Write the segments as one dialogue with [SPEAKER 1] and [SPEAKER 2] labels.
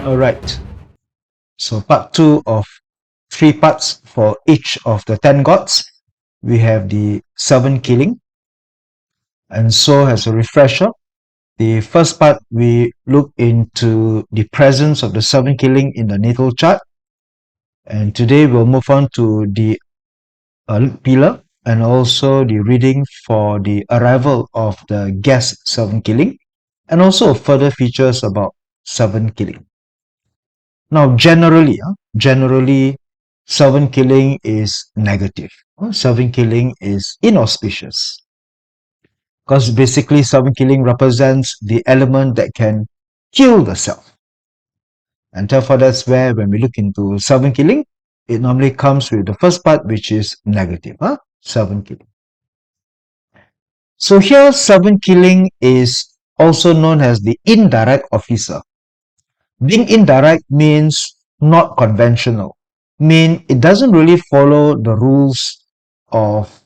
[SPEAKER 1] Alright, so part 2 of 3 parts for each of the 10 gods. We have the 7 killing. And so as a refresher, the first part we look into the presence of the 7 killing in the natal chart. And today we'll move on to the pillar and also the reading for the arrival of the guest 7 killing and also further features about 7 killing. Now, generally, 7 killing is negative. 7 killing is inauspicious. Because basically, 7 killing represents the element that can kill the self. And therefore, that's where when we look into 7 killing, it normally comes with the first part, which is negative. 7 killing. So here, 7 killing is also known as the indirect officer. Being indirect means not conventional. Mean it doesn't really follow the rules of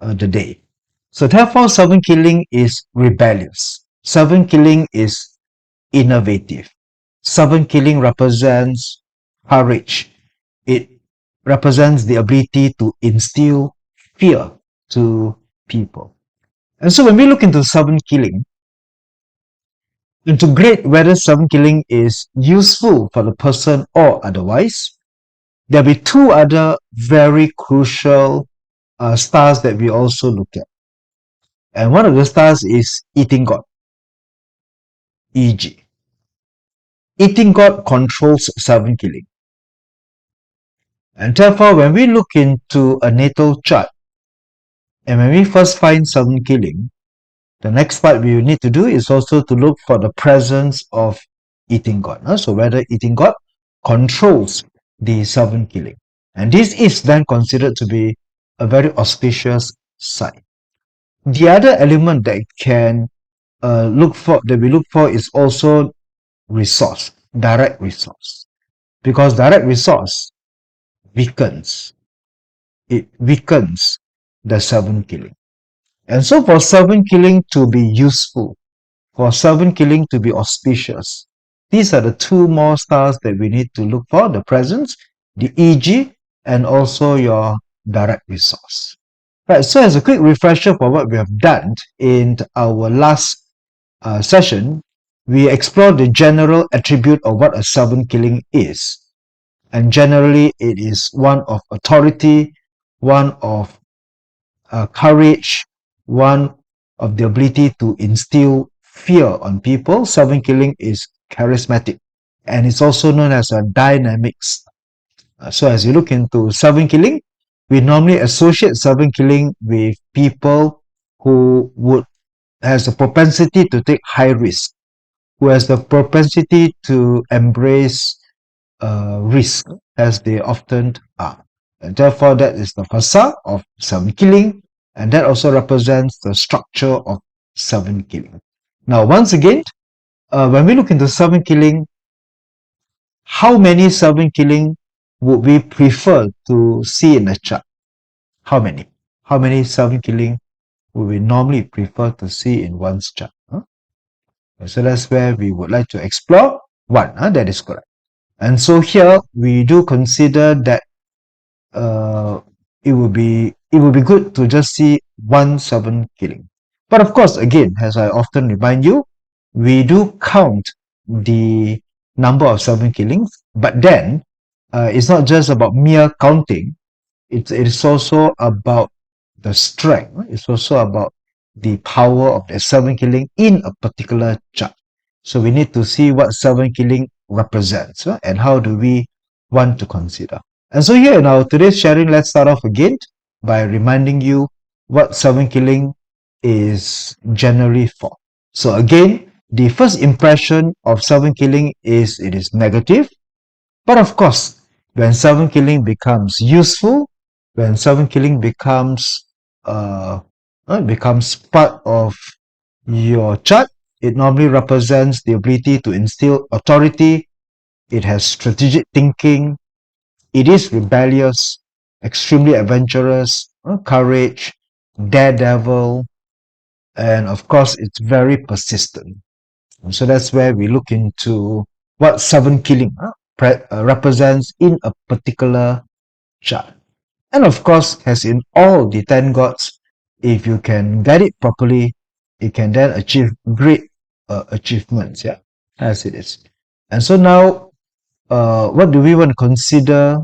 [SPEAKER 1] the day. So therefore, 7 killing is rebellious. 7 killing is innovative. 7 killing represents courage. It represents the ability to instill fear to people. And so when we look into 7 killing, to grade whether 7 killing is useful for the person or otherwise, there'll be 2 other very crucial stars that we also look at. And one of the stars is eating god, e.g. Eating god controls 7 killing. And therefore, when we look into a natal chart, and when we first find 7 killing, the next part we need to do is also to look for the presence of eating god. So whether eating god controls the 7 killing. And this is then considered to be a very auspicious sign. The other element that we look for is also resource, direct resource. Because direct resource weakens. It weakens the 7 killing. And so for 7 killing to be useful, for 7 killing to be auspicious, these are the 2 more stars that we need to look for, the presence, the EG, and also your direct resource. Right, so as a quick refresher for what we have done in our last session, we explored the general attribute of what a 7 killing is. And generally, it is one of authority, one of courage, one of the ability to instill fear on people. 7 killing is charismatic, and it's also known as a dynamics. So as you look into 7 killing, we normally associate 7 killing with people who has a propensity to take high risk, who has the propensity to embrace risk, as they often are. And therefore, that is the facade of 7 killing, and that also represents the structure of 7 killing. Now, once again, when we look into 7 killing, how many 7 killing would we prefer to see in a chart? How many? How many 7 killing would we normally prefer to see in one's chart? So that's where we would like to explore 1. That is correct. And so here we do consider that it would be good to just see 1 7 killing. But of course, again, as I often remind you, we do count the number of 7 killings, but then it's not just about mere counting. It's also about the strength. It's also about the power of the 7 killing in a particular chart. So we need to see what 7 killing represents and how do we want to consider. And so here in our today's sharing, let's start off again by reminding you what 7 killing is generally for. So again, the first impression of 7 killing is it is negative. But of course, when 7 killing becomes useful, when 7 killing becomes part of your chart, it normally represents the ability to instill authority. It has strategic thinking. It is rebellious, extremely adventurous, courage, daredevil, and of course, it's very persistent. And so that's where we look into what seven killing represents in a particular chart. And of course, as in all the 10 gods, if you can get it properly, it can then achieve great achievements, yeah, as it is. And so now, what do we want to consider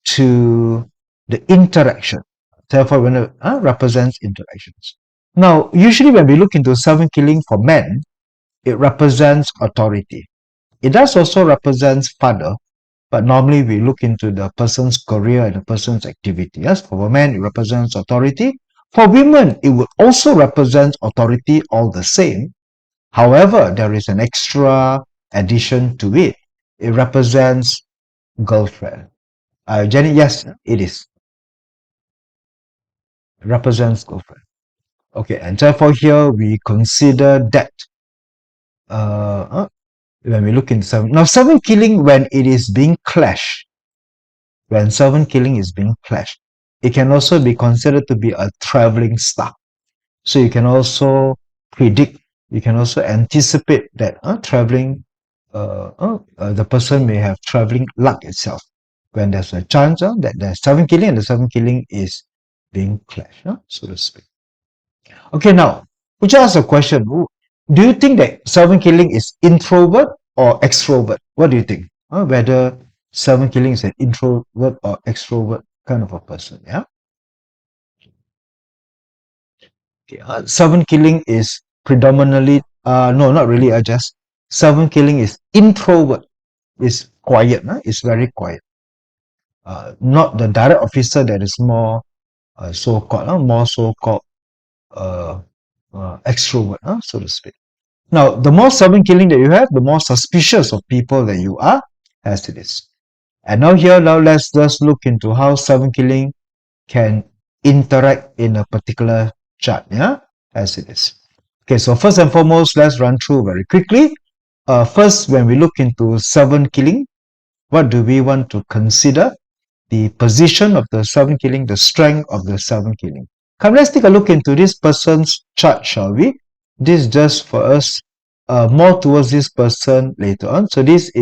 [SPEAKER 1] to the interaction? Therefore, when it represents interactions. Now, usually when we look into seven killing for men, it represents authority. It does also represents father, but normally we look into the person's career and the person's activity. Yes, for men, it represents authority. For women, it would also represent authority all the same. However, there is an extra addition to it. It represents girlfriend. Jenny, yes, it is. It represents girlfriend. Okay, and therefore here we consider that when we look into seven. Now, seven killing when it is being clashed. When seven killing is being clashed, it can also be considered to be a traveling star. So you can also predict, you can also anticipate that the person may have traveling luck itself. When there's a chance that there's seven killing and the seven killing is being clashed, so to speak. Okay, now, would you ask a question? Do you think that seven killing is introvert or extrovert? What do you think? Whether seven killing is an introvert or extrovert kind of a person, yeah? Okay, seven killing is predominantly, no, not really, just seven killing is introvert, is quiet, it's very quiet. Not the direct officer that is more so-called uh, extrovert, so to speak. Now, the more seven killing that you have, the more suspicious of people that you are, as it is. And now let's just look into how seven killing can interact in a particular chart, yeah, as it is. Okay, so first and foremost, let's run through very quickly. First, when we look into seven killing, what do we want to consider? The position of the seven killing, the strength of the seven killing. Come, let's take a look into this person's chart, shall we? This is just for us, more towards this person later on. So this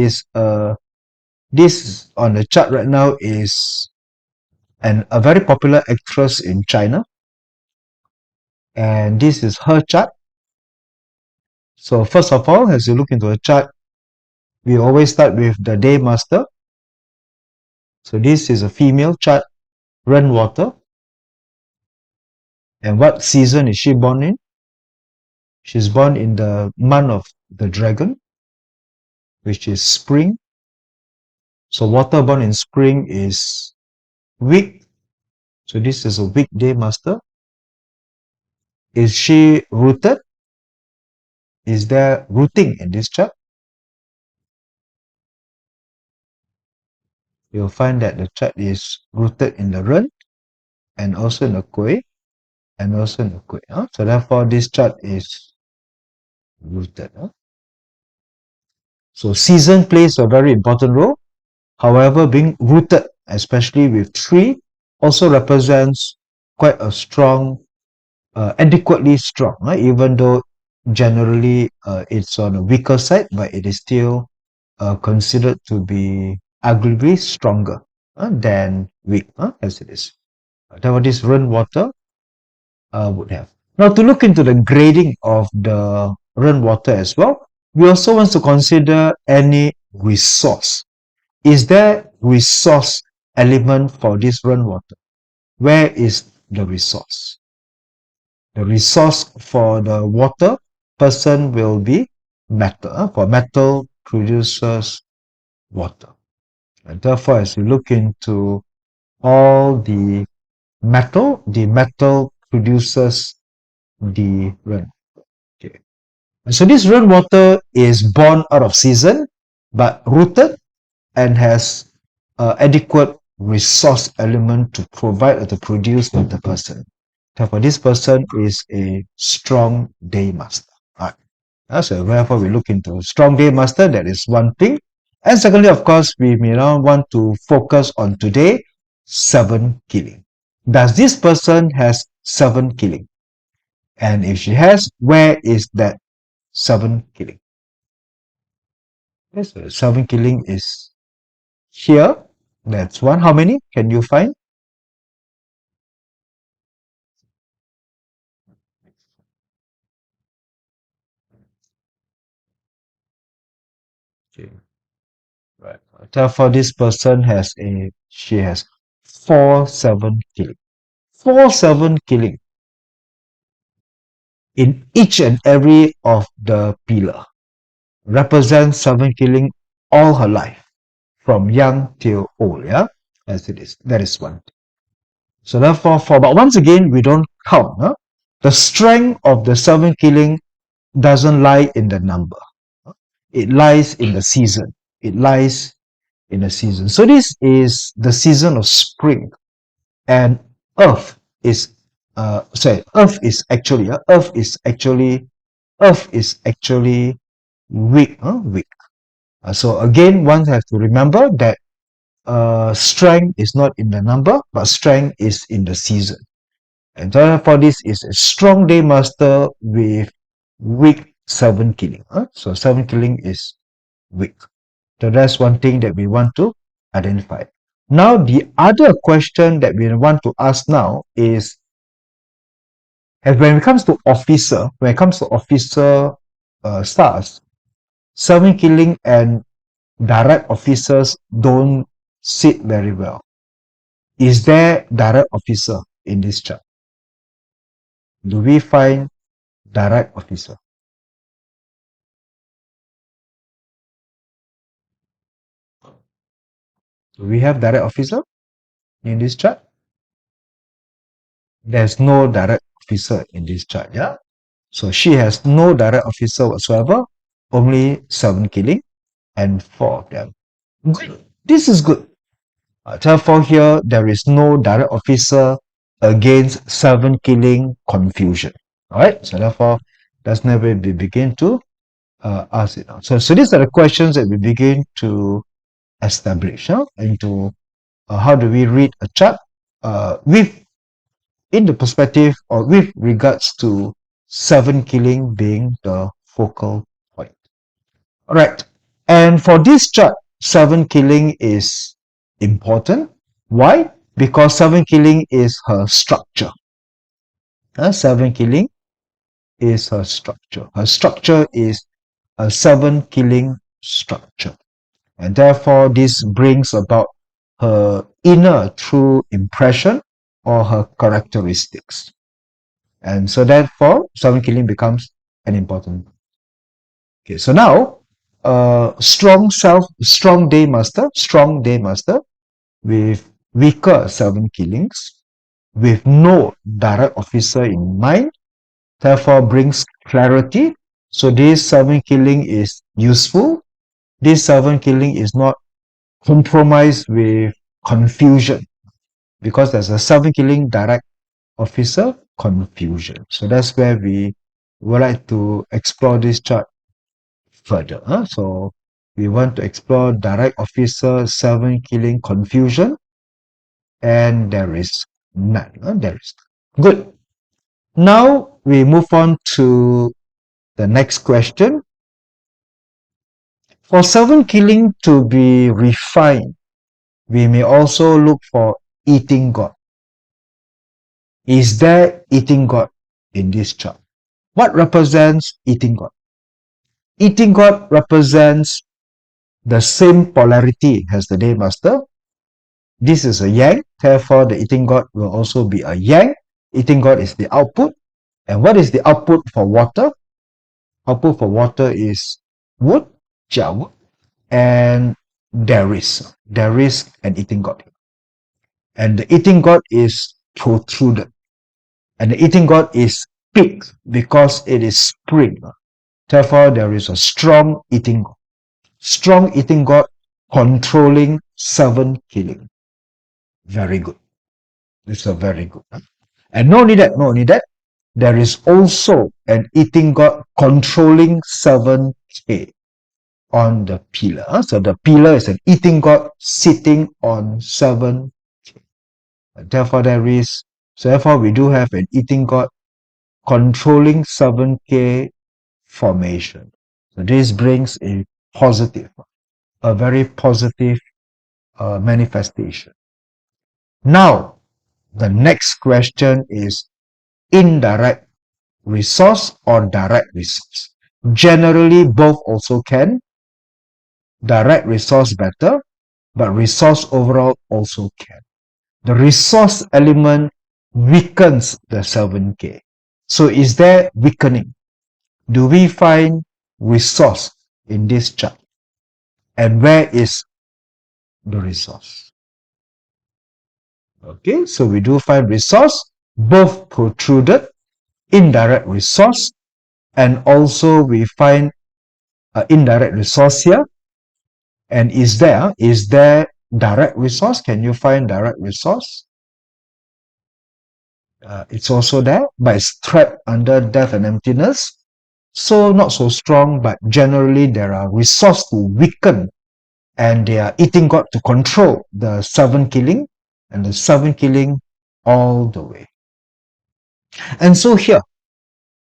[SPEAKER 1] on the chart right now is a very popular actress in China, and this is her chart. So first of all, as you look into a chart, we always start with the day master. So this is a female chart, rainwater. And what season is she born in? She's born in the month of the dragon, which is spring. So water born in spring is weak. So this is a weekday master. Is she rooted? Is there rooting in this chart? You'll find that the chart is rooted in the Ren and also in the Kui and also in the Kui. So therefore this chart is rooted. So season plays a very important role. However, being rooted, especially with 3, also represents quite a strong, adequately strong, even though generally it's on a weaker side, but it is still considered to be arguably stronger than weak, as it is. That what this rainwater would have. Now, to look into the grading of the rainwater as well, we also want to consider any resource. Is there resource element for this rainwater? Where is the resource? The resource for the water person will be metal. For metal produces water. And therefore, as we look into all the metal produces the rain. Okay. So this rainwater is born out of season, but rooted and has adequate resource element to provide or to produce for the person. Therefore, this person is a strong day master. Right. So therefore, we look into strong day master. That is one thing. And secondly, of course, we may now want to focus on today, 7 killing. Does this person has 7 killing? And if she has, where is that 7 killing? Yes, so 7 killing is here. That's one. How many can you find? Okay. Right. Therefore, this person she has 4-7 killing. 4-7 killing in each and every of the pillar represents 7 killing all her life, from young till old, yeah? As it is. That is one. So therefore, but once again, we don't count. Huh? The strength of the 7 killing doesn't lie in the number. It lies in the season. It lies in the season. So this is the season of spring, and Earth is Earth is actually weak. Weak. So again, one has to remember that strength is not in the number, but strength is in the season. And therefore, this is a strong day master with weak 7 killing. So 7 killing is weak. So that's one thing that we want to identify. Now, the other question that we want to ask now is, and when it comes to officer stars, 7 killing and direct officers don't sit very well. Is there direct officer in this chart? Do we find direct officer? Do we have direct officer in this chart? There's no direct officer in this chart, yeah? So she has no direct officer whatsoever, only 7 killing and 4 of them. Good. This is good. Therefore, here there is no direct officer against 7 killing confusion. Alright, so therefore, that's never we begin to ask it. So these are the questions that we begin to establish into how do we read a chart with in the perspective or with regards to 7 killing being the focal point. Alright, and for this chart, 7 killing is important. Why? Because 7 killing is her structure. 7 killing is her structure. Her structure is a 7 killing structure. And therefore, this brings about her inner true impression or her characteristics. And so therefore, 7 killing becomes an important. Okay, so now, strong day master with weaker 7 killings, with no direct officer in mind, therefore brings clarity. So this 7 killing is useful. This 7 killing is not compromised with confusion, because there's a 7 killing direct officer confusion. So that's where we would like to explore this chart further. So we want to explore direct officer 7 killing confusion, and there is none. There is good. Now we move on to the next question. For 7 killing to be refined, we may also look for eating God. Is there eating God in this chart? What represents eating God? Eating God represents the same polarity as the day master. This is a yang, therefore the eating God will also be a yang. Eating God is the output. And what is the output for water? Output for water is wood, jiao, and there is an eating God. And the eating God is protruded. And the eating God is big because it is spring. Therefore, there is a strong eating God. Strong eating God controlling 7 killing. Very good. It's a very good. And not only that, there is also an eating God controlling 7K on the pillar. So the pillar is an eating God sitting on 7K. Therefore we do have an eating God controlling 7K formation. So this brings a positive, a very positive manifestation. Now, the next question is indirect resource or direct resource. Generally, both also can. Direct resource better, but resource overall also can. The resource element weakens the 7K. So is there weakening? Do we find resource in this chart? And where is the resource? Okay, so we do find resource, both protruded, indirect resource, and also we find indirect resource here. And is there direct resource? Can you find direct resource? It's also there, but it's trapped under death and emptiness. So not so strong, but generally there are resource to weaken, and they are eating God to control the 7 killing, and the 7 killing all the way. And so here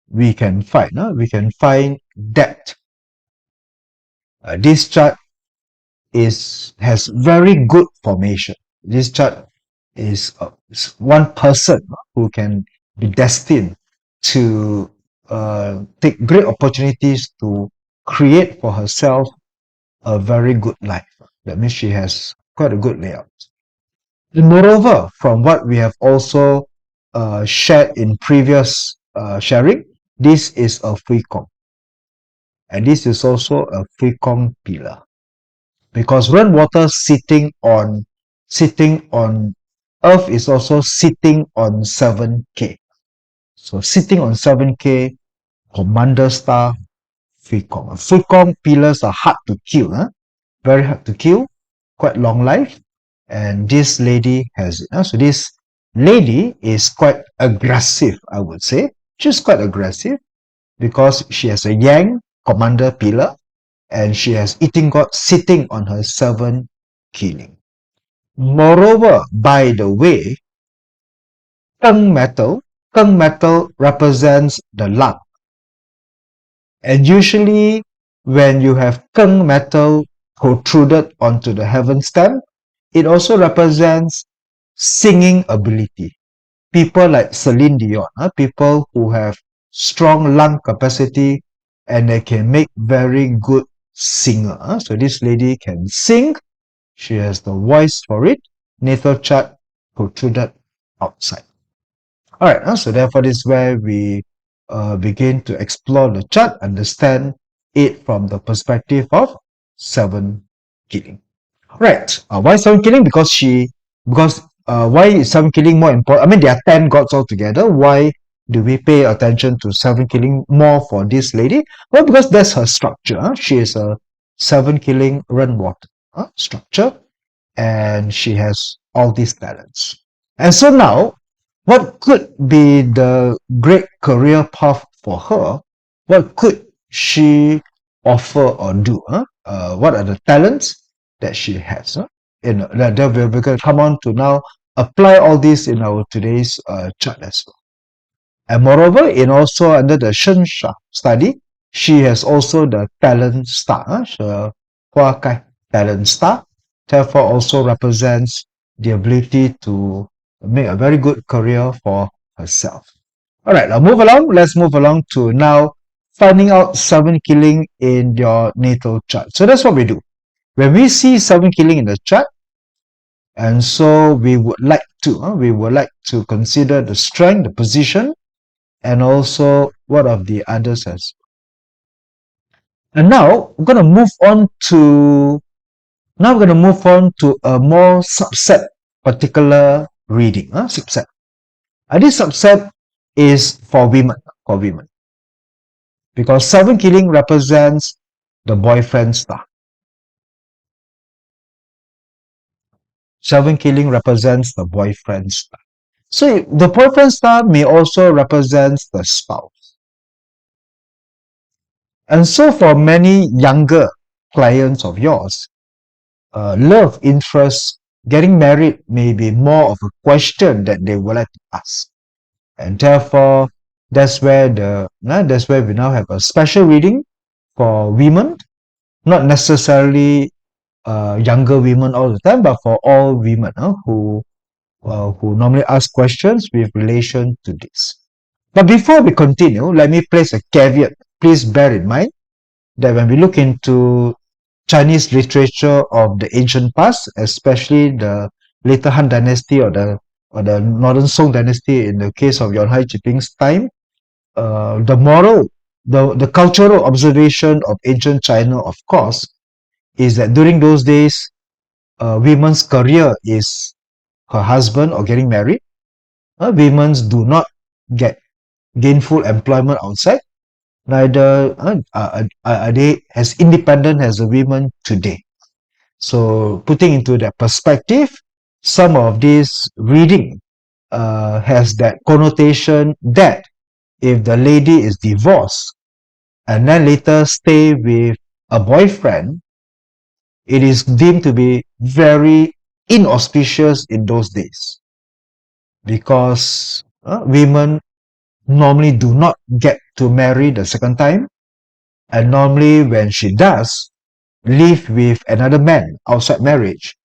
[SPEAKER 1] we can find depth. This chart has very good formation. This chart is one person who can be destined to take great opportunities to create for herself a very good life. That means she has quite a good layout. And moreover, from what we have also shared in previous sharing, this is a free Kong. And this is also a free Kong pillar. Because rainwater sitting on Earth is also sitting on 7K. So sitting on 7K, Commander Star, free Kong. Free Kong pillars are hard to kill, very hard to kill, quite long life. And this lady has it. So this lady is quite aggressive, I would say. She's quite aggressive because she has a Yang Commander pillar, and she has eating God sitting on her 7 killing. Moreover, by the way, Keng metal represents the lung. And usually when you have Keng metal protruded onto the heaven stem, it also represents singing ability. People like Celine Dion, people who have strong lung capacity and they can make very good singer. So this lady can sing. She has the voice for it. Natal chart protruded outside. Alright, so therefore this is where we begin to explore the chart, understand it from the perspective of 7 killing. Right, why 7 killing? Because why is 7 killing more important? I mean, there are 10 gods altogether. Why do we pay attention to 7 killing more for this lady? Well, because that's her structure. She is a 7 killing rainwater structure, and she has all these talents. And so now, what could be the great career path for her? What could she offer or do? What are the talents that she has? That we're going to come on to now apply all this in our today's chart as well. And moreover, in also under the Shen Sha study, she has also the talent star, Hua Kai talent star, therefore also represents the ability to make a very good career for herself. Alright, now move along. Let's move along to now finding out 7 killing in your natal chart. So that's what we do. When we see 7 killing in the chart, and so we would like to consider the strength, the position, and also what of the others as. And now we're going to move on to a more subset particular reading. Subset. And this subset is for women. Because 7 killing represents the boyfriend star. 7 killing represents the boyfriend star. So the boyfriend star may also represent the spouse. And so for many younger clients of yours, love, interest, getting married may be more of a question that they would like to ask. And therefore, that's where we now have a special reading for women, not necessarily younger women all the time, but for all women who normally ask questions with relation to this. But before we continue, let me place a caveat. Please bear in mind that when we look into Chinese literature of the ancient past, especially the later Han Dynasty or the Northern Song Dynasty in the case of Yuan Hai Jiping's time, the moral, the cultural observation of ancient China, of course, is that during those days, women's career is her husband or getting married. Women do not get gainful employment outside. Neither are they as independent as the women today. So putting into that perspective, some of this reading has that connotation that if the lady is divorced and then later stay with a boyfriend, it is deemed to be very inauspicious in those days because women normally do not get to marry the second time, and normally when she does live with another man outside marriage,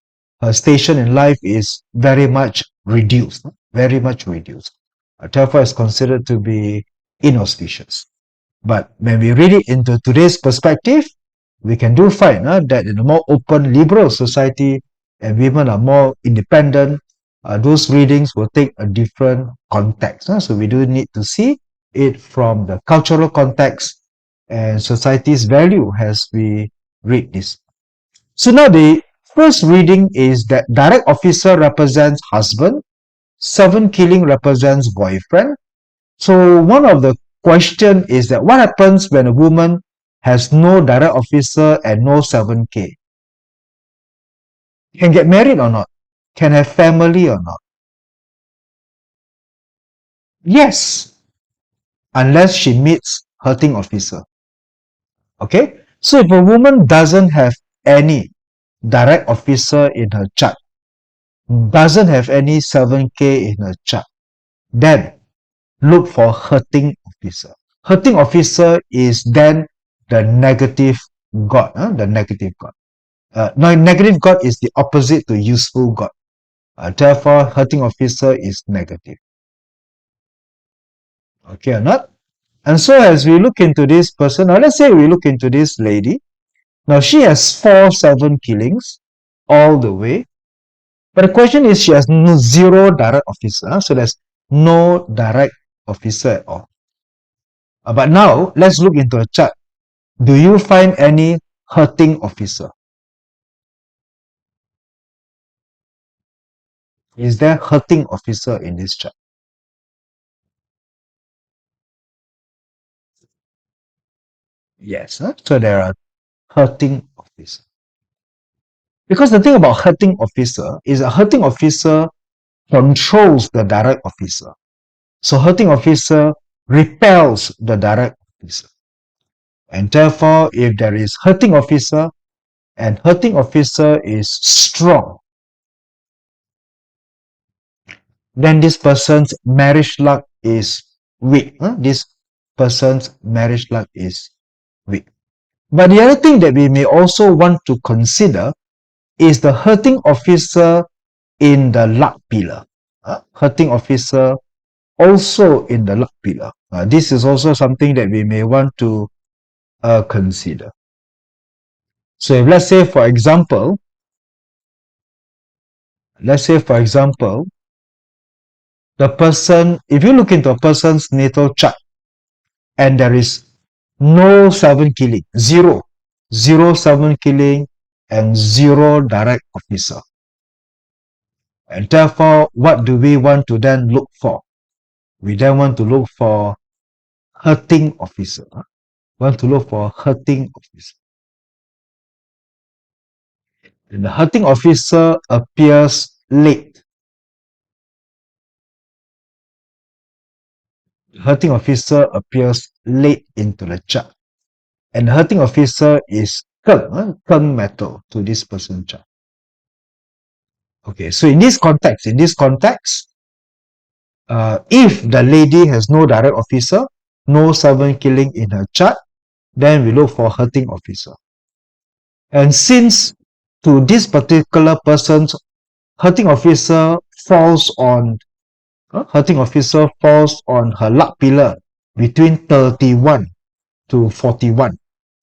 [SPEAKER 1] her station in life is very much reduced, very much reduced. Therefore, it's considered to be inauspicious. But when we read it into today's perspective, we can do find that in a more open liberal society and women are more independent, those readings will take a different context. So we do need to see it from the cultural context and society's value as we read this. So now the first reading is that direct officer represents husband, seven killing represents boyfriend. So one of the question is that what happens when a woman has no direct officer and no 7K? Can get married or not? Can have family or not? Yes, unless she meets hurting officer. Okay? So if a woman doesn't have any direct officer in her chart, doesn't have any 7K in her chart, then look for hurting officer. Hurting officer is then the negative God, the negative God. No, negative God is the opposite to useful God. Therefore, hurting officer is negative. Okay or not? And so as we look into this person, now let's say we look into this lady. Now she has 4-7 killings all the way. But the question is she has no, zero direct officer. So there's no direct officer at all. But now let's look into a chart. Do you find any hurting officer? Is there hurting officer in this chart? Yes. So there are hurting officer. Because the thing about hurting officer is a hurting officer controls the direct officer. So hurting officer repels the direct officer. And therefore, if there is hurting officer and hurting officer is strong, then this person's marriage luck is weak. This person's marriage luck is weak. But the other thing that we may also want to consider is the hurting officer in the luck pillar. Hurting officer also in the luck pillar. This is also something that we may want to consider. So if let's say for example, the person, if you look into a person's natal chart and there is no 7 killing, zero 7 killing and zero direct officer. And therefore, what do we want to then look for? We then want to look for hurting officer. Want to look for hurting officer. And the hurting officer appears late. The hurting officer appears late into the chart. And the hurting officer is Keng metal to this person's chart. Okay, so in this context, if the lady has no direct officer, no 7 killing in her chart, then we look for hurting officer. And since to this particular person's hurting officer falls on hurting officer falls on her luck pillar between 31 to 41,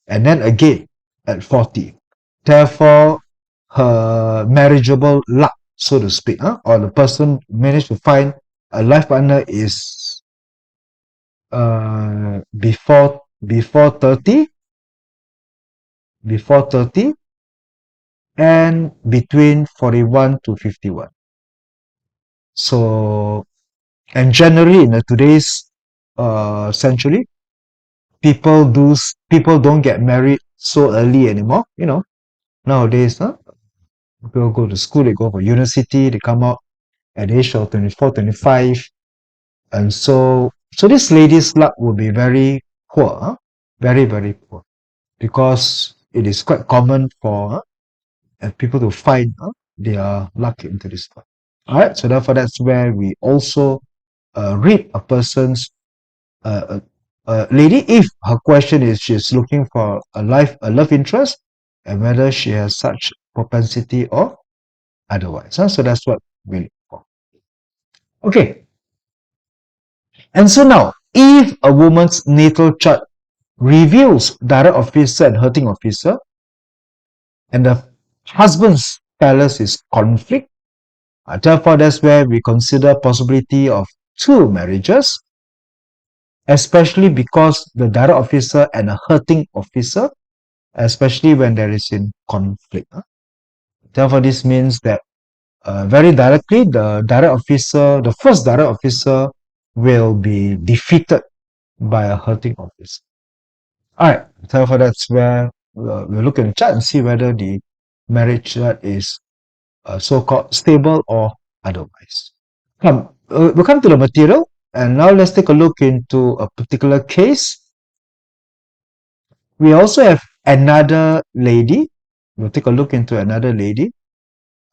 [SPEAKER 1] and then again at 40. Therefore, her marriageable luck, so to speak, or the person managed to find a life partner is before 30, before 30, and between 41 to 51. So, and generally in today's century, people don't get married so early anymore. Nowadays, people go to school, they go for university, they come out at the age of 24, 25, and so this lady's luck will be very poor, very very poor, because it is quite common for people to find their luck into this one. All right, so therefore that's where we also read a person's lady if her question is she's looking for a love interest, and whether she has such propensity or otherwise. So that's what we look for. Okay, and so now if a woman's natal chart reveals direct officer and hurting officer, and the husband's palace is conflict, therefore that's where we consider possibility of two marriages, especially because the direct officer and a hurting officer, especially when there is in conflict. Therefore, this means that very directly, the first direct officer will be defeated by a hurting officer. All right, therefore, that's where we'll look at the chart and see whether the marriage chart is so-called stable or otherwise. We'll come to the material, and now let's take a look into a particular case. We also have another lady. We'll take a look into another lady,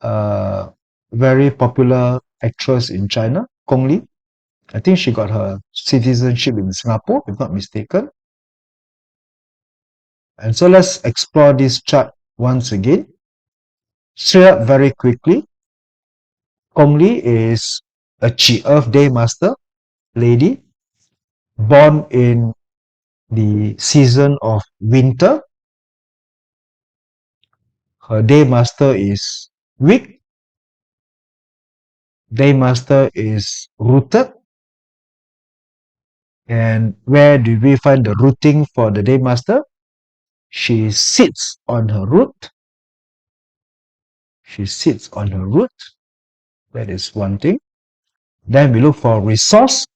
[SPEAKER 1] very popular actress in China, Gong Li. I think she got her citizenship in Singapore, if not mistaken. And so let's explore this chart once again. Straight up very quickly. Gong Li is a Chi Earth Day Master lady, born in the season of winter. Her day master is weak. Day master is rooted. And where do we find the rooting for the day master? She sits on her root. She sits on her root. That is one thing. Then we look for resource.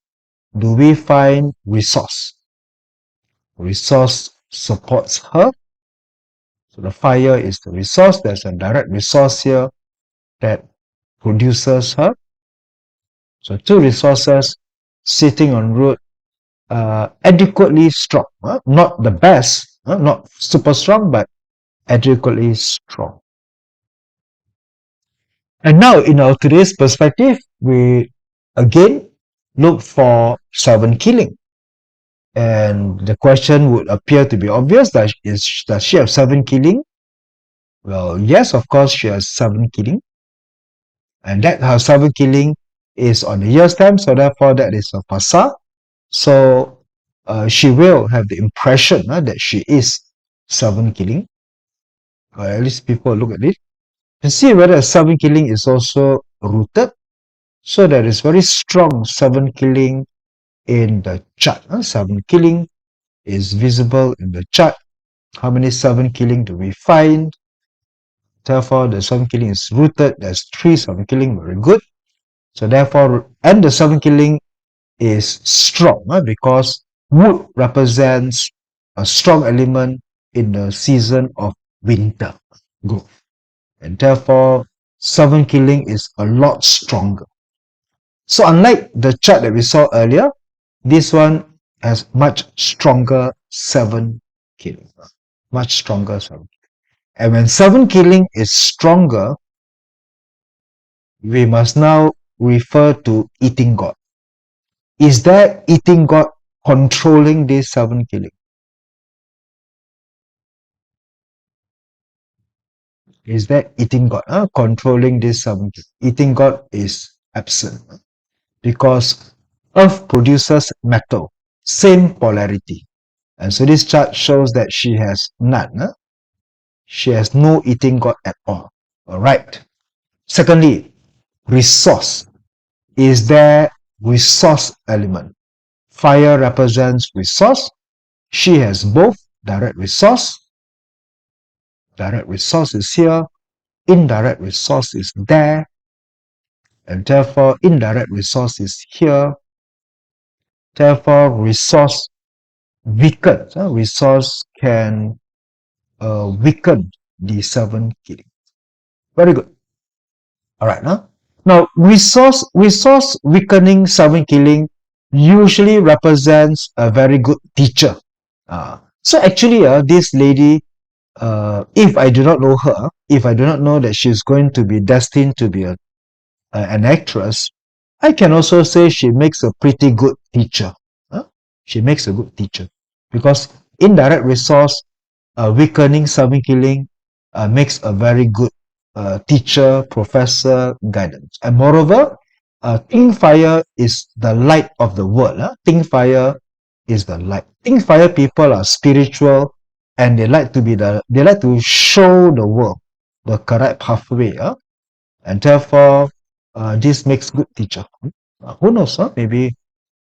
[SPEAKER 1] Do we find resource? Resource supports her. So the fire is the resource. There's a direct resource here that produces her. So two resources sitting on root, adequately strong. Not the best, not super strong, but adequately strong. And now in our today's perspective, we again look for 7 killing. And the question would appear to be obvious, does she have 7 killing? Well, yes, of course she has 7 killing. And that her 7 killing is on the year stamp, so therefore that is a pasa. So she will have the impression that she is 7 killing. Or at least people look at it and see whether 7 killing is also rooted. So there is very strong 7 killing in the chart. 7 killing is visible in the chart. How many 7 killing do we find? Therefore, the 7 killing is rooted. There's 3 7 killing, very good. So therefore, and the 7 killing is strong because wood represents a strong element in the season of winter growth. And therefore, 7 killing is a lot stronger. So unlike the chart that we saw earlier, this one has much stronger 7 killing. Much stronger 7 killing. And when 7 killing is stronger, we must now refer to eating god. Is there eating god controlling this 7 killing? Is there eating God? Controlling this 7 killing. Eating God is absent because Earth produces metal, same polarity. And so this chart shows that she has none. She has no eating God at all. All right. Secondly, resource. Is there resource element? Fire represents resource. She has both. Direct resource. Direct resource is here. Indirect resource is there. And therefore, indirect resource is here. Therefore, resource weakens. Resource can weaken the 7 killing. Very good. All right. Now, resource weakening 7 killing usually represents a very good teacher. So actually, this lady, if I do not know her, if I do not know that she's going to be destined to be an actress, I can also say she makes a pretty good teacher. She makes a good teacher because indirect resource weakening, 7 killing makes a very good teacher, professor, guidance. And moreover, Think Fire is the light of the world. Think Fire is the light. Think Fire people are spiritual and they like to show the world the correct pathway. And therefore, this makes good teacher. Who knows? Maybe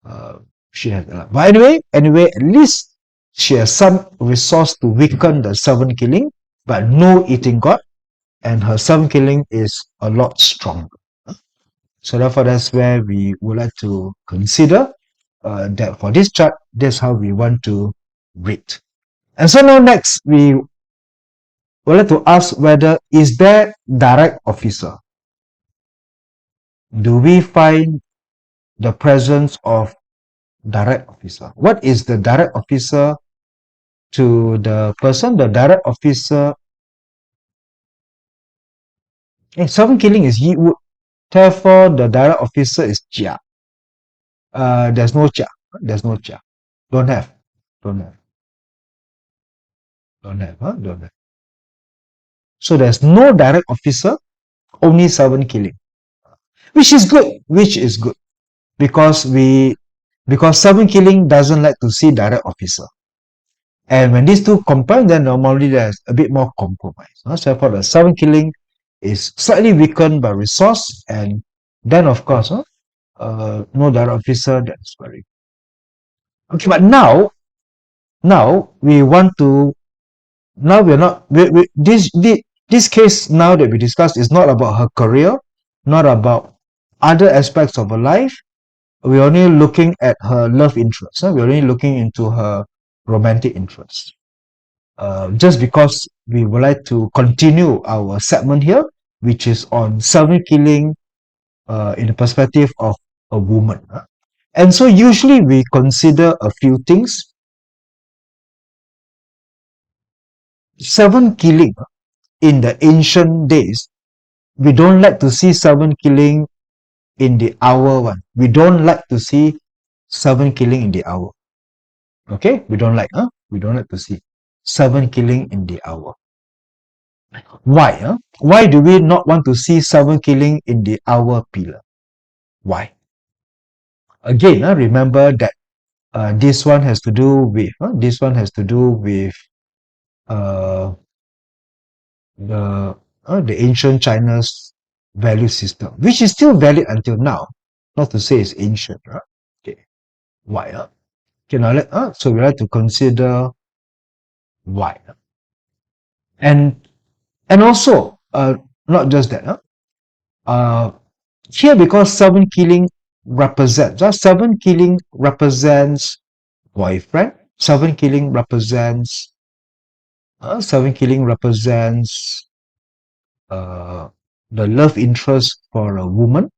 [SPEAKER 1] uh, she has. But anyway, at least she has some resource to weaken the 7 killing, but no eating God, and her 7 killing is a lot stronger. So therefore, that's where we would like to consider that for this chart, that's how we want to rate. And so now next, we would like to ask whether is there direct officer? Do we find the presence of direct officer? What is the direct officer to the person? The direct officer, 7 killing is Yi Wood. Therefore, the direct officer is Jia. There's no Jia. There's no Jia. Don't have. Don't have. Don't have. Don't have. So there's no direct officer, only 7 killing. Which is good. Which is good. Because 7 killing doesn't like to see direct officer. And when these two combine, then normally there's a bit more compromise. So therefore, the 7 killing is slightly weakened by resource, and then of course, no direct officer, that's very okay. But now we want to. Now we're not. This case now that we discussed is not about her career, not about other aspects of her life. We're only looking at her love interest. We're only looking into her romantic interest. Just because we would like to continue our segment here, which is on 7 killing in the perspective of a woman. And so usually we consider a few things. 7 killing in the ancient days, we don't like to see 7 killing in the hour one. We don't like to see 7 killing in the hour. Okay? We don't like to see 7 killing in the hour. Why? Why do we not want to see 7 killing in the hour pillar? Why? Again, remember that this one has to do with uh, the ancient China's value system, which is still valid until now. Not to say it's ancient, right? Okay. Why? Okay, now so we have to consider why. And also not just that. Here, because 7 killing represents 7 killing represents boyfriend. 7 killing represents 7 killing represents the love interest for a woman.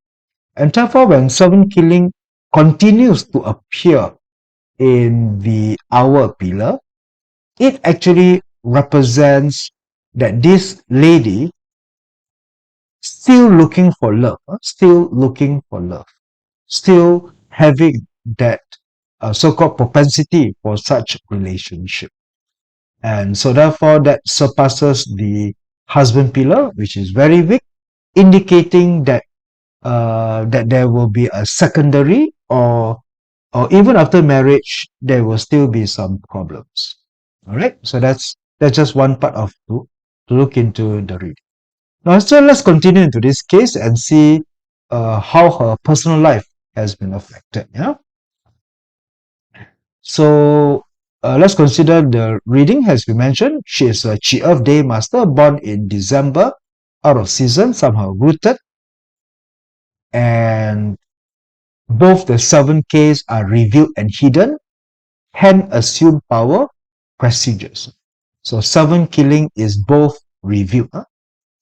[SPEAKER 1] And therefore, when 7 killing continues to appear in the hour pillar, it actually represents that this lady still looking for love, still having that so-called propensity for such relationship. And so therefore that surpasses the husband pillar, which is very weak, indicating that that there will be a secondary, or even after marriage there will still be some problems. All right, so that's just one part of to look into the reading. Now, so let's continue into this case and see how her personal life has been affected. Yeah. So let's consider the reading. As we mentioned, she is a Chi Earth Day Master, born in December, out of season, somehow rooted, and both the 7Ks are revealed and hidden, hence assume power, prestigious. So 7 killing is both revealed.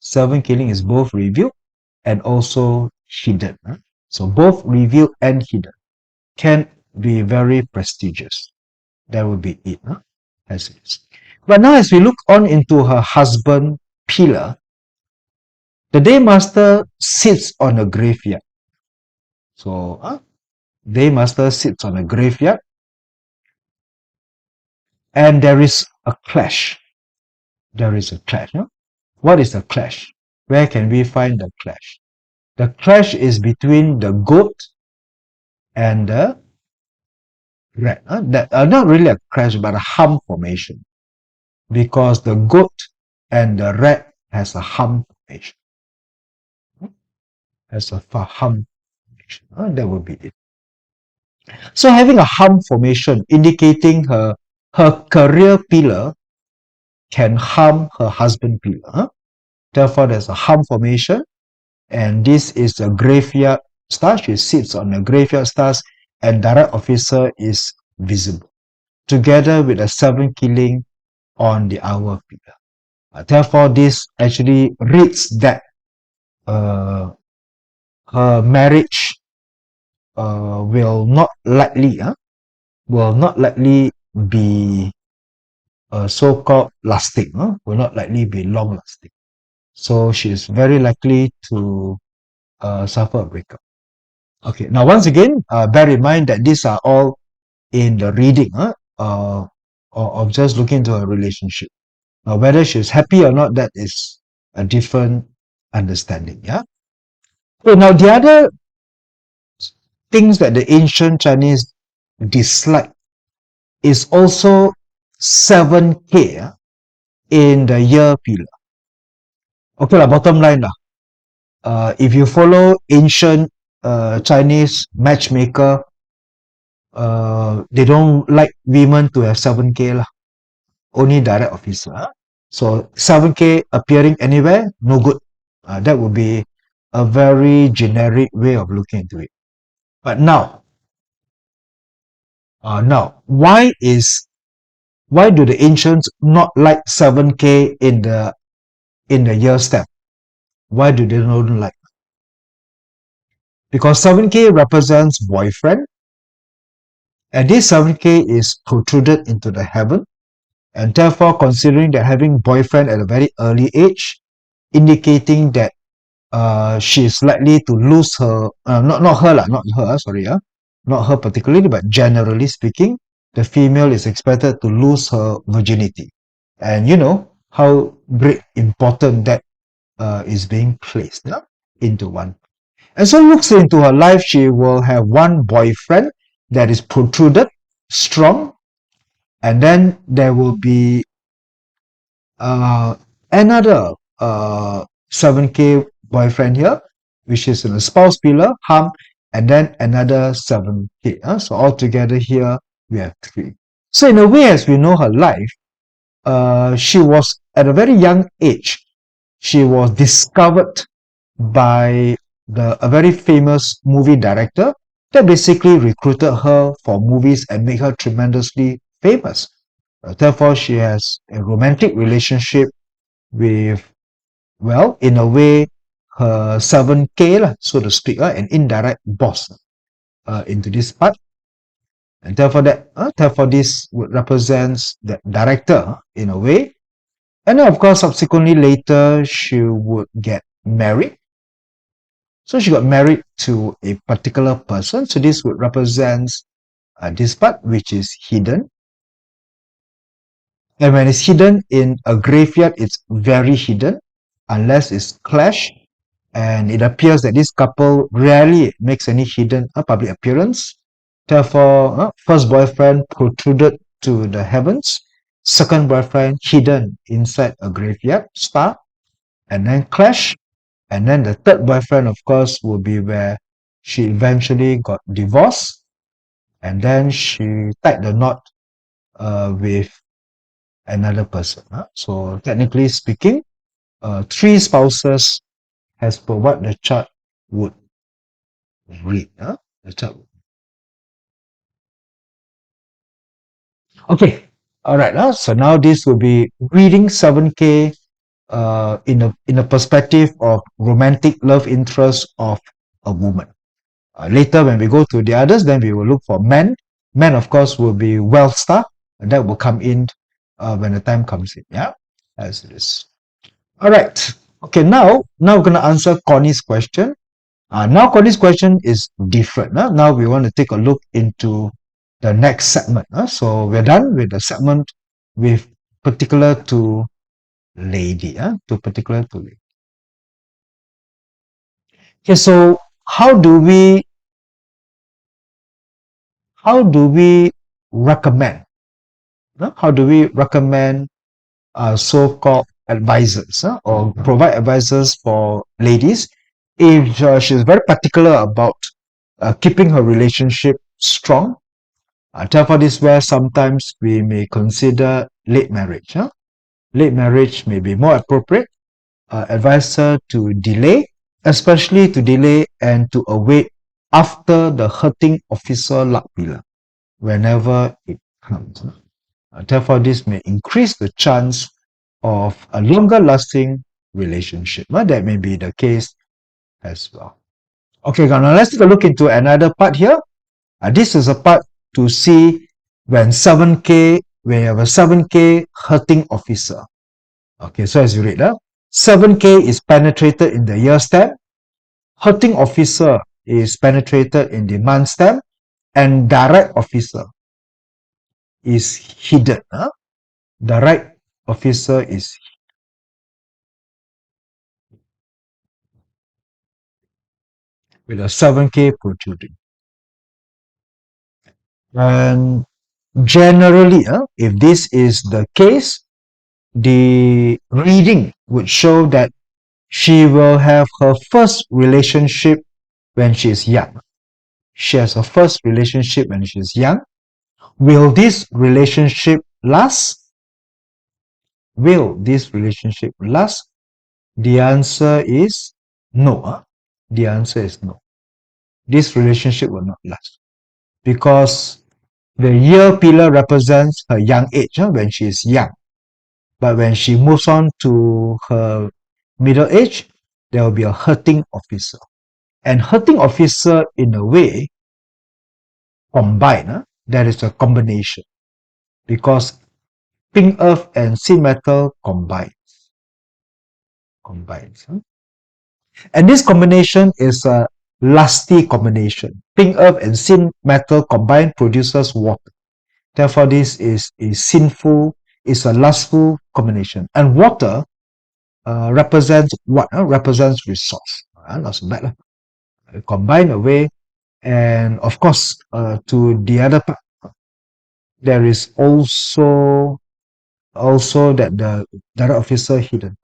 [SPEAKER 1] 7 killing is both revealed and also hidden. So both revealed and hidden can be very prestigious. That would be it, as it is. But now as we look on into her husband pillar, the day master sits on a graveyard. So day master sits on a graveyard, and there is a clash. There is a clash. What is the clash? Where can we find the clash? The clash is between the goat and the rat. That not really a clash, but a hump formation, because the goat and the rat has a hump formation. Has a hump formation. That would be it. So having a hump formation indicating her career pillar can harm her husband pillar. Therefore, there's a hump formation, and this is a graveyard star. She sits on a graveyard stars, and direct officer is visible, together with a 7 killing on the hour pillar. Therefore, this actually reads that her marriage will not likely be so-called lasting, will not likely be long lasting. So she is very likely to suffer a breakup. Okay, now once again, bear in mind that these are all in the reading of just looking into a relationship. Now, whether she's happy or not, that is a different understanding. Yeah. So now the other things that the ancient Chinese dislike is also 7K in the year pillar. Okay lah, bottom line lah. If you follow ancient Chinese matchmaker, they don't like women to have 7K lah. Only direct officer. So 7K appearing anywhere, no good. That would be a very generic way of looking into it. But now, why do the ancients not like 7K in the year step? Why do they not like? Because 7K represents boyfriend, and this 7K is protruded into the heaven, and therefore considering that having boyfriend at a very early age, indicating that she is likely to lose her, not her particularly, but generally speaking, the female is expected to lose her virginity. And you know how great important that is being placed into one. And so looks into her life, she will have one boyfriend that is protruded, strong, and then there will be another 7K boyfriend here, which is in a spouse pillar, hump, and then another 7K. So altogether here, we have 3. So in a way, as we know her life, she was at a very young age, she was discovered by a very famous movie director that basically recruited her for movies and made her tremendously famous. Therefore, she has a romantic relationship with, well, in a way, her 7K, so to speak, an indirect boss into this part. And therefore this would represent the director in a way. And then, of course, subsequently later, she would get married. So she got married to a particular person. So this would represent this part, which is hidden. And when it's hidden in a graveyard, it's very hidden. unless it's clash, and it appears that this couple rarely makes any hidden public appearance. Therefore, first boyfriend protruded to the heavens, second boyfriend hidden inside a graveyard star, and then clash. And then the third boyfriend, of course, will be where she eventually got divorced, and then she tied the knot with another person. So technically speaking, three spouses as per what the chart would read. The chart. Okay, all right. So now this will be reading 7K in a perspective of romantic love interest of a woman. Later, when we go to the others, then we will look for men. Men, of course, will be wealth star, and that will come in when the time comes in. Yeah, as it is. All right. Okay, now we're gonna answer Connie's question. Now Connie's question is different. Now we want to take a look into the next segment. So we're done with the segment with particular to lady. To particular to lady. Okay, so how do we recommend? How do we recommend so-called advisors or provide advisors for ladies if she's very particular about keeping her relationship strong? Therefore, this is where sometimes we may consider late marriage. Late marriage may be more appropriate. Advise her to delay, especially to delay and to await after the hurting officer luck pillar, whenever it comes. Therefore, this may increase the chance of a longer lasting relationship. That may be the case as well. Okay, now let's take a look into another part here. This is a part to see when 7K, when you have a 7K hurting officer. Okay, so as you read, 7K is penetrated in the year stem, hurting officer is penetrated in the month stem, and direct officer is hidden. Direct officer is with a 7K protruding. And generally, if this is the case, the reading would show that she will have her first relationship when she is young. She has her first relationship when she is young. Will this relationship last? Will this relationship last? The answer is no. The answer is no. This relationship will not last because the year pillar represents her young age when she is young. But when she moves on to her middle age, there will be a hurting officer. And hurting officer, in a way, combine. There is a combination because pink earth and sin metal combines. And this combination is a lusty combination. Pink earth and sin metal combined produces water. Therefore, this is a sinful, is a lustful combination. And water represents what? Represents resource. Not so bad. Combine away. And of course, to the other part, there is also that the direct officer hidden.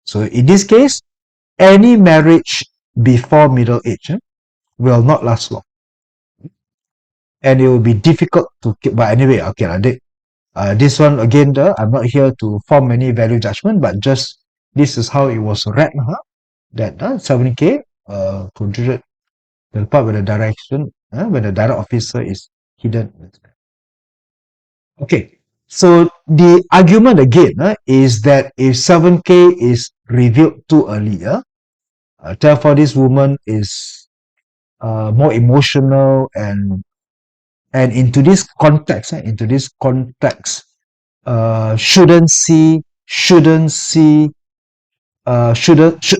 [SPEAKER 1] So in this case, any marriage before middle age will not last long. And it will be difficult to keep. But anyway, okay, this one again, I'm not here to form any value judgment, but just this is how it was read, that 7K contributed the part where the direction, when the direct officer is hidden. Okay, so the argument again is that if 7K is revealed too early, therefore this woman is more emotional and into this context, shouldn't see should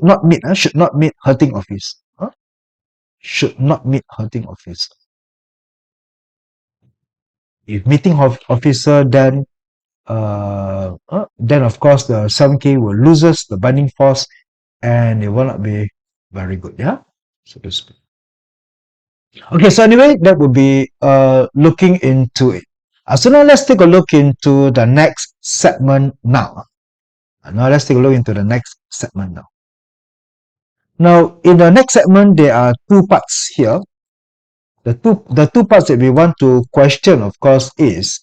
[SPEAKER 1] not meet hurting office. Should not meet hurting officer. If meeting officer, then of course the 7K will loses the binding force and it will not be very good, yeah, so to speak. Okay, so anyway, that would be looking into it. So now let's take a look into the next segment now. Now let's take a look into the next segment now. Now, in the next segment, there are two parts here. The two parts that we want to question, of course, is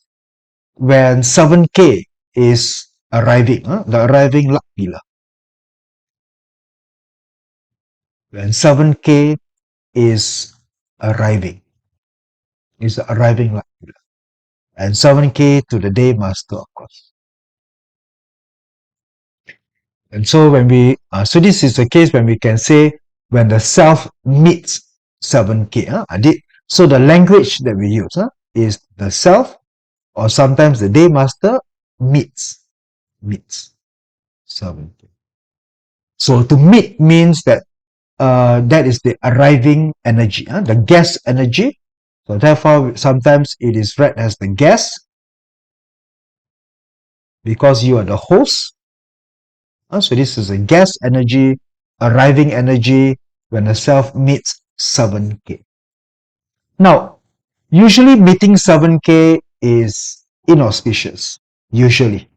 [SPEAKER 1] when 7K is arriving, the arriving luck pillar. When 7K is arriving, is the arriving luck pillar. And 7K to the day master, of course. And so when so this is the case when we can say when the self meets 7K. So the language that we use is the self, or sometimes the day master meets 7K. So to meet means that that is the arriving energy, the guest energy. So therefore, sometimes it is read as the guest because you are the host. So this is a guest energy, arriving energy when the self meets 7K. Now, usually meeting 7K is inauspicious, usually.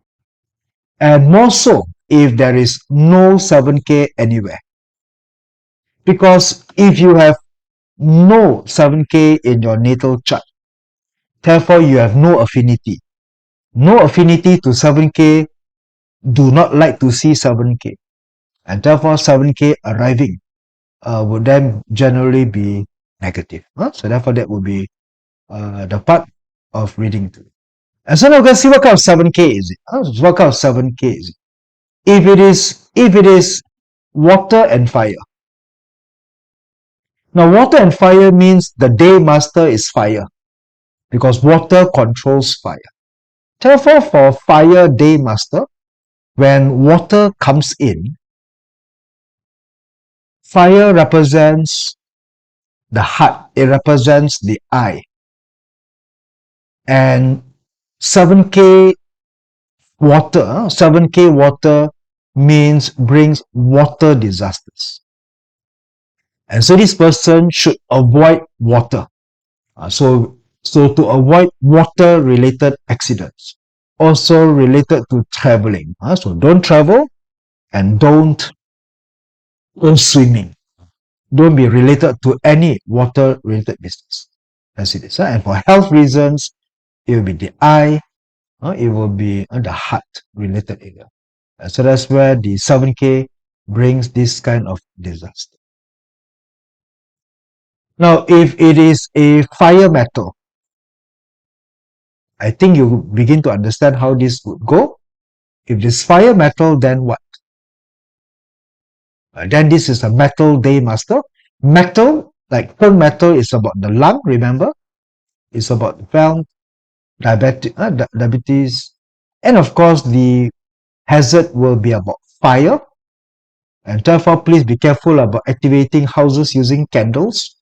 [SPEAKER 1] And more so if there is no 7K anywhere. Because if you have no 7K in your natal chart, therefore you have no affinity. No affinity to 7K, do not like to see 7K. And therefore 7K arriving would then generally be negative. So therefore that would be the part of reading to. And so now we're going to see what kind of 7K is it. What kind of 7K is it? If it is water and fire. Now water and fire means the day master is fire, because water controls fire. Therefore, for fire day master, when water comes in, fire represents the heart, it represents the eye. And 7K water means brings water disasters. And so this person should avoid water. So to avoid water-related accidents, also related to traveling. So don't travel and don't go swimming. Don't be related to any water-related business. As it is. And for health reasons, it will be the eye, it will be the heart-related area. So that's where the 7K brings this kind of disaster. Now, if it is a fire metal, I think you begin to understand how this would go. If this fire metal, then what? Then this is a metal day master. Metal, like cold metal, is about the lung, remember? It's about valve, diabetes, and of course the hazard will be about fire. And therefore, please be careful about activating houses using candles,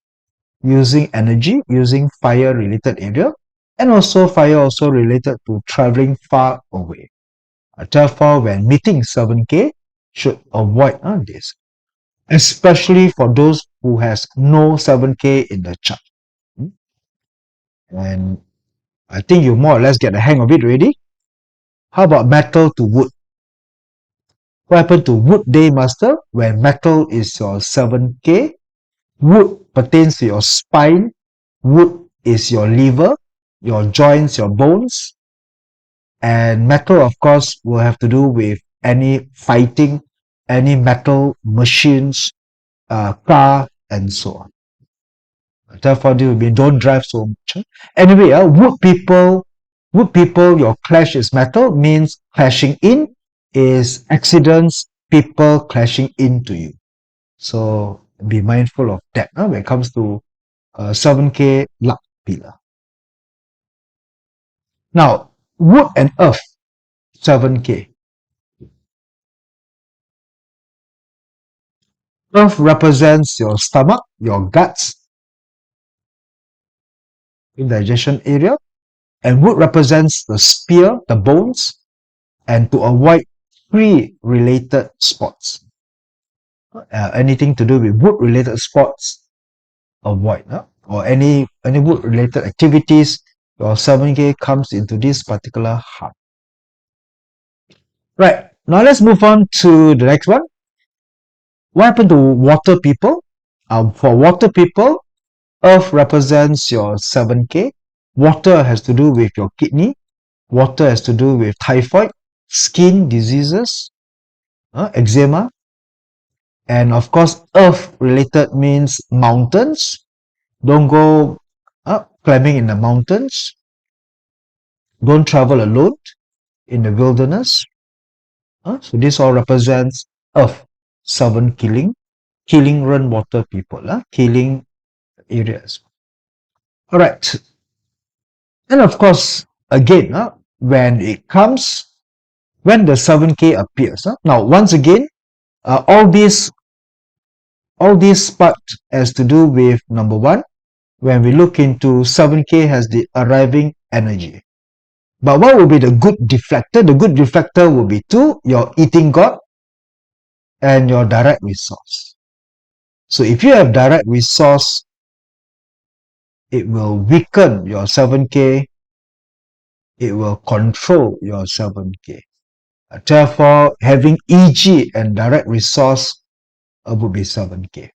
[SPEAKER 1] using energy, using fire-related area, and also fire also related to traveling far away. Therefore, when meeting 7K, should avoid this, especially for those who has no 7K in the chart. And I think you more or less get the hang of it already. How about metal to wood? What happened to wood day master when metal is your 7K? Wood pertains to your spine. Wood is your liver, your joints, your bones. And metal, of course, will have to do with any fighting, any metal machines, car, and so on. Therefore, this will be don't drive so much. Anyway, wood people, your clash is metal, means clashing in is accidents, people clashing into you. So be mindful of that when it comes to 7K luck pillar. Now, wood and earth, 7K. Earth represents your stomach, your guts, indigestion area, and wood represents the spear, the bones, and to avoid tree-related spots. anything to do with wood-related sports, avoid. Or any wood-related activities, your 7K comes into this particular hub. Right, now let's move on to the next one. What happened to water people? For water people, Earth represents your 7K. Water has to do with your kidney. Water has to do with typhoid, skin diseases, eczema. And of course, Earth related means mountains. Don't go climbing in the mountains. Don't travel alone in the wilderness. So this all represents Earth. 7 killing run water people, killing areas. All right. And of course, again, when the 7K appears. Now, once again, all this part has to do with number one, when we look into 7K has the arriving energy. But what will be the good deflector? The good deflector will be two, your eating god and your direct resource. So if you have direct resource, it will weaken your 7K. It will control your 7K. Therefore, having EG and direct resource would be 7K.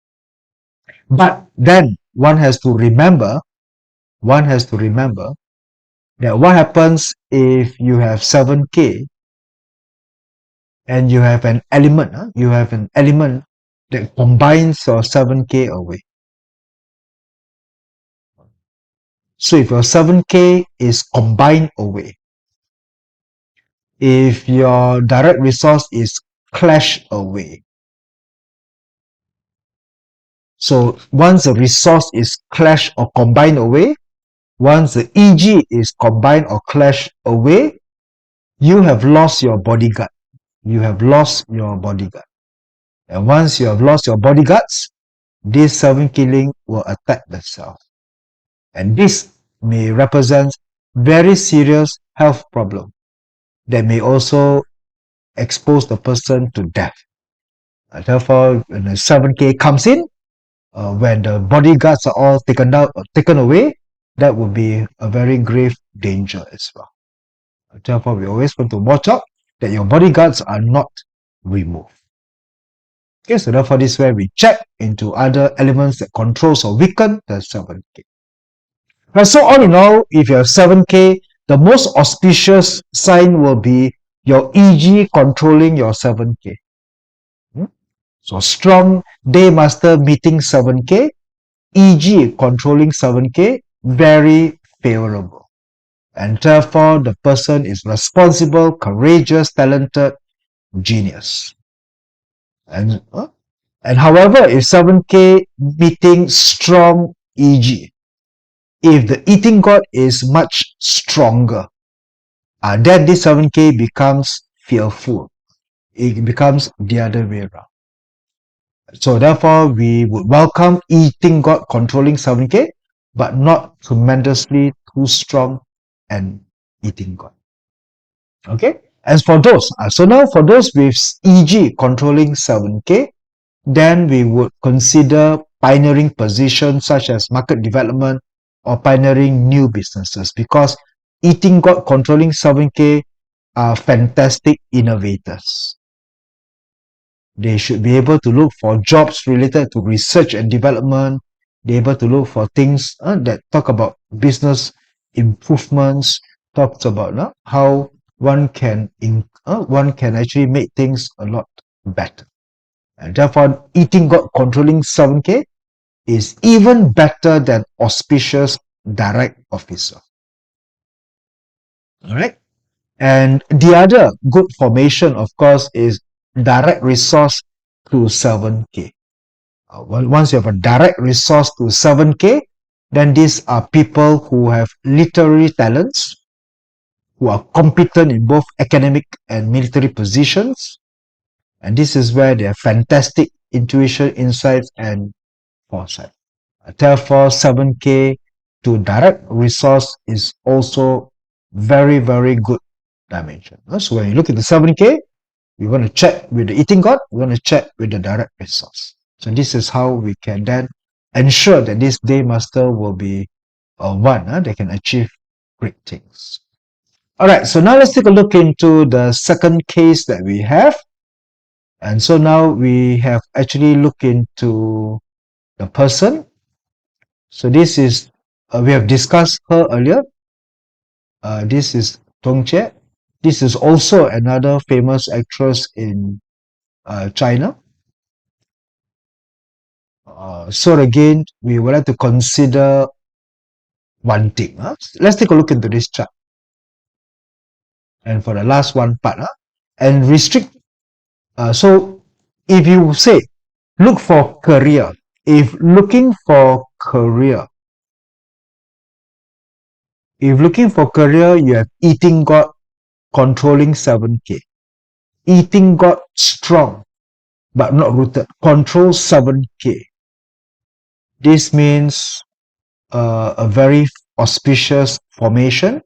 [SPEAKER 1] But then one has to remember that what happens if you have 7K and you have an element, that combines your 7K away. So if your 7K is combined away, if your direct resource is clashed away, so once the resource is clashed or combined away, once the EG is combined or clashed away, you have lost your bodyguard. You have lost your bodyguard. And once you have lost your bodyguards, this 7 killing will attack the cell. And this may represent very serious health problem that may also expose the person to death. Therefore, when the 7K comes in, when the bodyguards are all taken away, that would be a very grave danger as well. Therefore, we always want to watch out that your bodyguards are not removed. Okay, so therefore this is where we check into other elements that controls or weaken the 7K. Right, so all in all, if you have 7K, the most auspicious sign will be your EG controlling your 7K. So strong day master meeting 7K, EG controlling 7K, very favorable. And therefore, the person is responsible, courageous, talented, genius. And however, if 7K meeting strong EG, if the eating god is much stronger, then this 7K becomes fearful. It becomes the other way around. So therefore, we would welcome eating god controlling 7K, but not tremendously too strong and eating god. Okay? As for those, so now for those with EG controlling 7K, then we would consider pioneering positions such as market development or pioneering new businesses, because eating god controlling 7K are fantastic innovators. They should be able to look for jobs related to research and development. They're able to look for things that talk about business improvements, talks about how one can actually make things a lot better. And therefore, eating god controlling 7K is even better than auspicious direct officer. All right. And the other good formation, of course, is direct resource to 7K. Once you have a direct resource to 7K, then these are people who have literary talents, who are competent in both academic and military positions. And this is where they have fantastic intuition, insights, and foresight. Therefore, 7K to direct resource is also very, very good dimension. So when you look at the 7K, We want to check with the eating god, we want to check with the direct resource. So this is how we can then ensure that this day master will be one that can achieve great things. All right, so now let's take a look into the second case that we have. And so now we have actually looked into the person. So this is, we have discussed her earlier. This is Tong Che. This is also another famous actress in China. So again, we would like to consider one thing. Let's take a look into this chart. And for the last one part, and restrict. So if you say, look for career, if looking for career, you have eating god controlling 7K. Eating god strong, but not rooted. Control 7K. This means a very auspicious formation.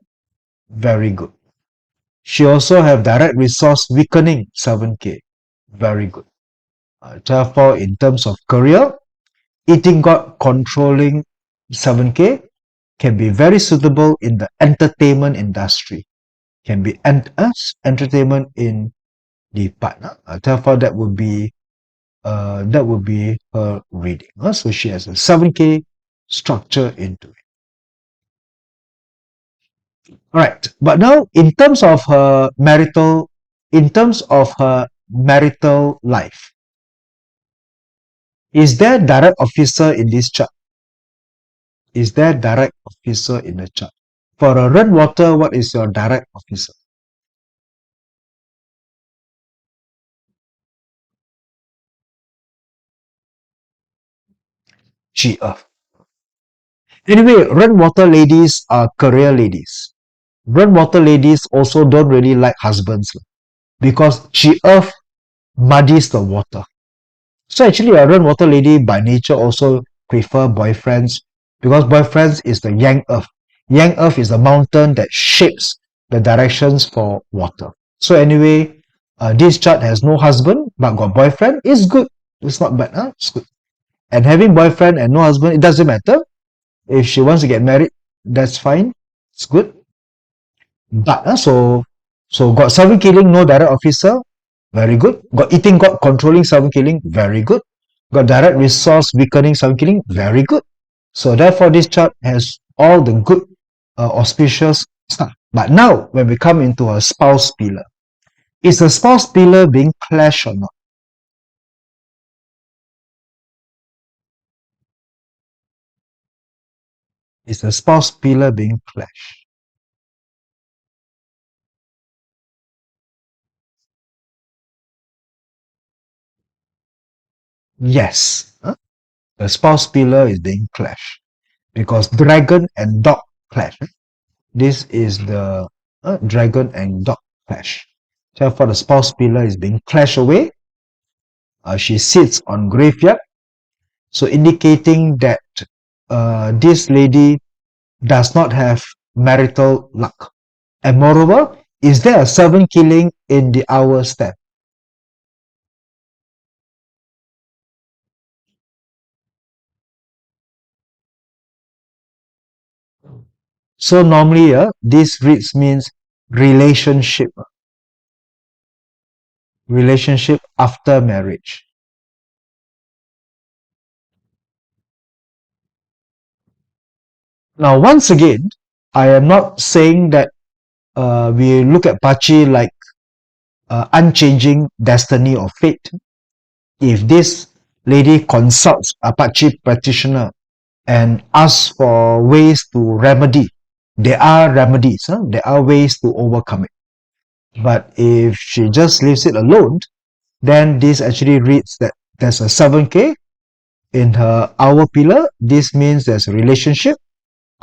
[SPEAKER 1] Very good. She also have direct resource weakening 7K. Very good. Therefore, in terms of career, eating god controlling 7K can be very suitable in the entertainment industry. Can be entertainment in the partner. Therefore, that would be her reading. So she has a 7K structure into it. All right, but now in terms of her marital life, is there direct officer in this chart? Is there direct officer in the chart? For a red water, what is your direct officer? She Earth. Anyway, red water ladies are career ladies. Red water ladies also don't really like husbands because she Earth muddies the water. So actually, a red water lady by nature also prefer boyfriends because boyfriends is the yang earth. Yang earth is the mountain that shapes the directions for water. So anyway, this chart has no husband but got boyfriend. It's good. It's not bad. It's good. And having boyfriend and no husband, it doesn't matter. If she wants to get married, that's fine. It's good. But so got 7 killing, no direct officer, very good. Got eating god controlling 7 killing, very good. Got direct resource weakening 7 killing, very good. So therefore this chart has all the good auspicious stuff. But now when we come into a spouse pillar, is the spouse pillar being clashed or not? Is the spouse pillar being clashed? Yes. The spouse pillar is being clashed because dragon and dog clash. This is the dragon and dog clash. Therefore, the spouse pillar is being clashed away. She sits on graveyard, so indicating that this lady does not have marital luck. And moreover, is there a 7 killing in the hour step? So normally, this reads means relationship. Relationship after marriage. Now, once again, I am not saying that we look at Pachi like unchanging destiny or fate. If this lady consults a Pachi practitioner and asks for ways to remedy, there are remedies, there are ways to overcome it. But if she just leaves it alone, then this actually reads that there's a 7K in her hour pillar. This means there's a relationship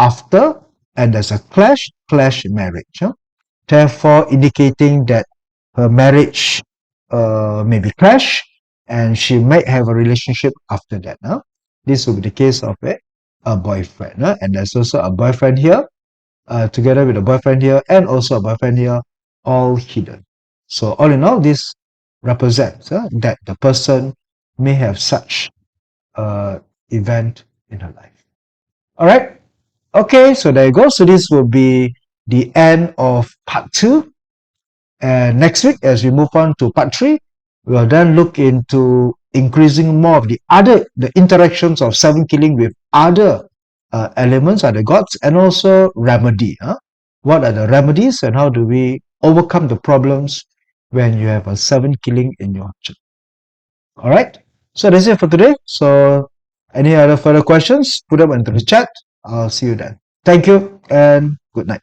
[SPEAKER 1] after and there's a clash marriage. Therefore indicating that her marriage may be clash and she might have a relationship after that. This will be the case of a boyfriend. And there's also a boyfriend here, together with a boyfriend here and also a boyfriend here, all hidden. So all in all, this represents that the person may have such event in her life. All right. Okay, so there you go. So this will be the end of part 2. And next week, as we move on to part 3, we'll then look into increasing more of the interactions of 7 killing with other elements, other gods, and also remedy. What are the remedies and how do we overcome the problems when you have a 7 killing in your chart? All right. So that's it for today. So any other further questions, put them into the chat. I'll see you then. Thank you and good night.